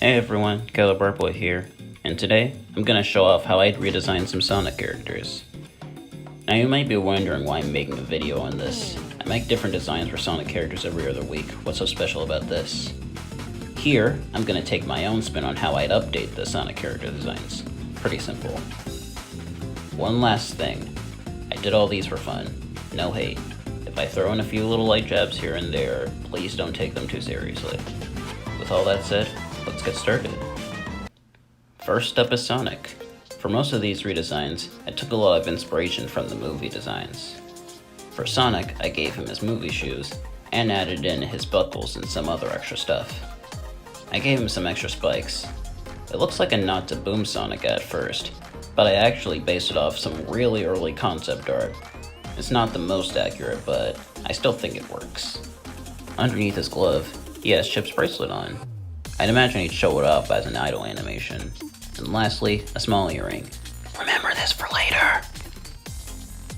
Hey everyone, Caleb here, and today I'm going to show off how I'd redesign some Sonic characters. Now you might be wondering why I'm making a video on this. I make different designs for Sonic characters every other week. What's so special about this? Here, I'm going to take my own spin on how I'd update the Sonic character designs. Pretty simple. One last thing. I did all these for fun. No hate. If I throw in a few little light jabs here and there, please don't take them too seriously. With all that said, let's get started. First up is Sonic. For most of these redesigns, I took a lot of inspiration from the movie designs. For Sonic, I gave him his movie shoes, and added in his buckles and some other extra stuff. I gave him some extra spikes. It looks like a nod to Boom Sonic at first, but I actually based it off some really early concept art. It's not the most accurate, but I still think it works. Underneath his glove, he has Chip's bracelet on. I'd imagine he'd show it off as an idle animation. And lastly, a small earring. Remember this for later!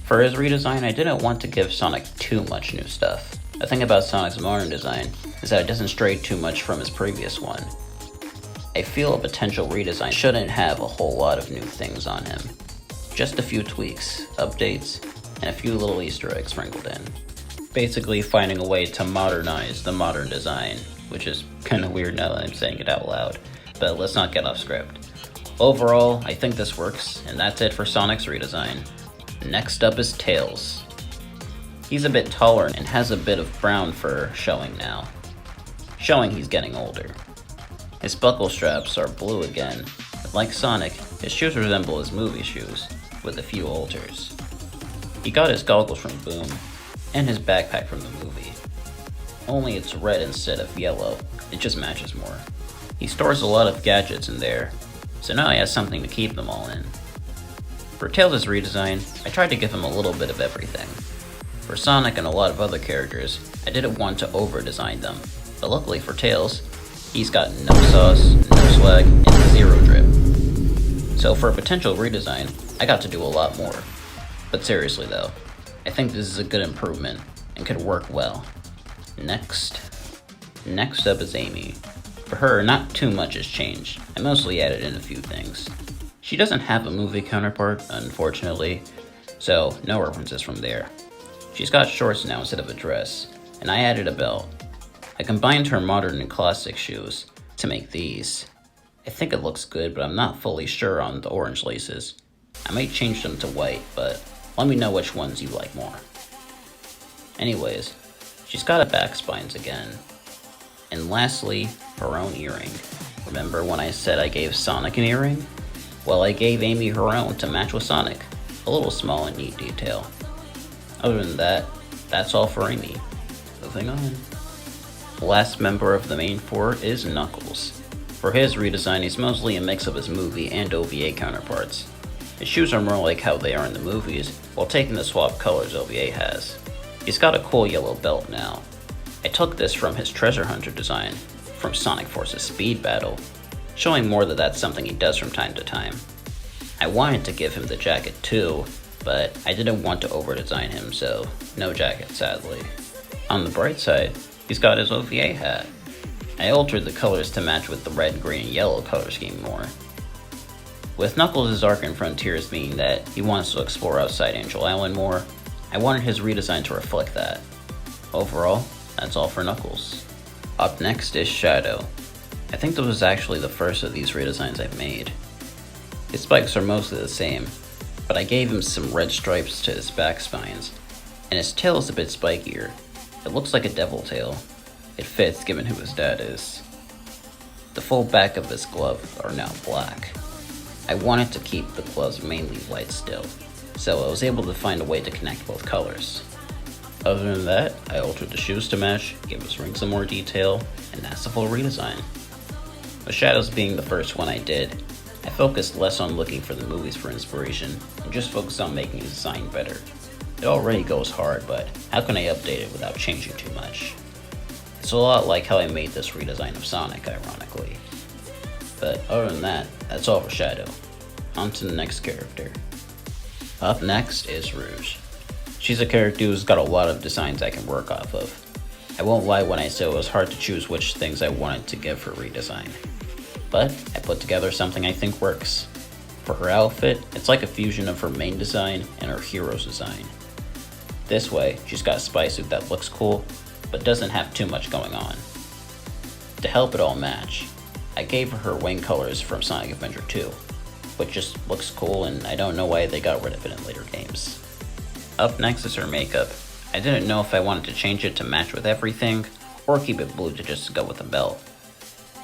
For his redesign, I didn't want to give Sonic too much new stuff. The thing about Sonic's modern design is that it doesn't stray too much from his previous one. I feel a potential redesign shouldn't have a whole lot of new things on him. Just a few tweaks, updates, and a few little Easter eggs sprinkled in. Basically finding a way to modernize the modern design, which is kinda weird now that I'm saying it out loud, but let's not get off script. Overall, I think this works, and that's it for Sonic's redesign. Next up is Tails. He's a bit taller and has a bit of brown fur showing now, showing he's getting older. His buckle straps are blue again, but like Sonic, his shoes resemble his movie shoes, with a few alters. He got his goggles from Boom, and his backpack from the movie. Only it's red instead of yellow, it just matches more. He stores a lot of gadgets in there, so now he has something to keep them all in. For Tails' redesign, I tried to give him a little bit of everything. For Sonic and a lot of other characters, I didn't want to over-design them, but luckily for Tails, he's got no sauce, no swag, and zero drip. So for a potential redesign, I got to do a lot more. But seriously though, I think this is a good improvement, and could work well. Next up is Amy. For her, not too much has changed. I mostly added in a few things. She doesn't have a movie counterpart, unfortunately, so no references from there. She's got shorts now instead of a dress, and I added a belt. I combined her modern and classic shoes to make these. I think it looks good, but I'm not fully sure on the orange laces. I might change them to white, but let me know which ones you like more. Anyways, she's got a back spines again. And lastly, her own earring. Remember when I said I gave Sonic an earring? Well, I gave Amy her own to match with Sonic. A little small and neat detail. Other than that, that's all for Amy. Moving on. The last member of the main four is Knuckles. For his redesign, he's mostly a mix of his movie and OVA counterparts. His shoes are more like how they are in the movies, while taking the swap colors OVA has. He's got a cool yellow belt now. I took this from his Treasure Hunter design, from Sonic Force's Speed Battle, showing more that that's something he does from time to time. I wanted to give him the jacket too, but I didn't want to over-design him, so no jacket sadly. On the bright side, he's got his OVA hat. I altered the colors to match with the red, green, and yellow color scheme more. With Knuckles' arc in Frontiers being that he wants to explore outside Angel Island more, I wanted his redesign to reflect that. Overall, that's all for Knuckles. Up next is Shadow. I think this was actually the first of these redesigns I've made. His spikes are mostly the same, but I gave him some red stripes to his back spines, and his tail is a bit spikier. It looks like a devil tail. It fits given who his dad is. The full back of his gloves are now black. I wanted to keep the gloves mainly white still, so I was able to find a way to connect both colors. Other than that, I altered the shoes to match, gave his ring some more detail, and that's the full redesign. With Shadows being the first one I did, I focused less on looking for the movies for inspiration, and just focused on making his design better. It already goes hard, but how can I update it without changing too much? It's a lot like how I made this redesign of Sonic, ironically. But other than that, that's all for Shadow. On to the next character. Up next is Rouge. She's a character who's got a lot of designs I can work off of. I won't lie when I say it was hard to choose which things I wanted to give for redesign. but I put together something I think works. For her outfit, it's like a fusion of her main design and her hero's design. This way, she's got a spy suit that looks cool, but doesn't have too much going on. To help it all match, I gave her wing colors from Sonic Adventure 2, which just looks cool and I don't know why they got rid of it in later games. Up next is her makeup. I didn't know if I wanted to change it to match with everything, or keep it blue to just go with the belt.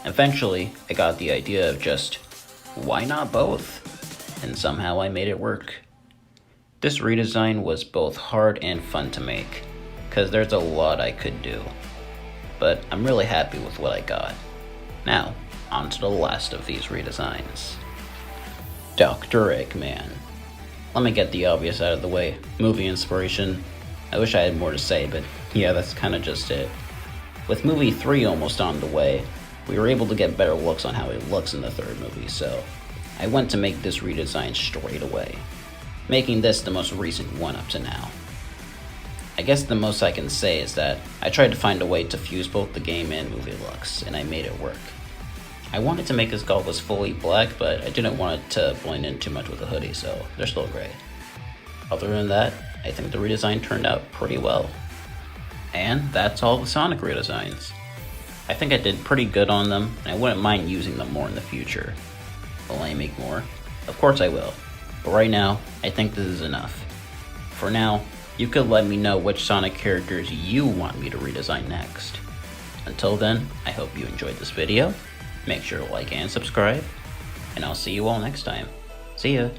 Eventually, I got the idea of just, why not both? And somehow I made it work. This redesign was both hard and fun to make, cause there's a lot I could do. But I'm really happy with what I got. Now, on to the last of these redesigns. Dr. Eggman. Let me get the obvious out of the way. Movie inspiration. I wish I had more to say, but yeah, that's kinda just it. With movie 3 almost on the way, we were able to get better looks on how he looks in the third movie, so I went to make this redesign straight away, making this the most recent one up to now. I guess the most I can say is that I tried to find a way to fuse both the game and movie looks, and I made it work. I wanted to make his goggles fully black, but I didn't want it to blend in too much with the hoodie, so they're still gray. Other than that, I think the redesign turned out pretty well. And that's all the Sonic redesigns. I think I did pretty good on them, and I wouldn't mind using them more in the future. Will I make more? Of course I will. But right now, I think this is enough. For now, you could let me know which Sonic characters you want me to redesign next. Until then, I hope you enjoyed this video. Make sure to like and subscribe, and I'll see you all next time. See ya!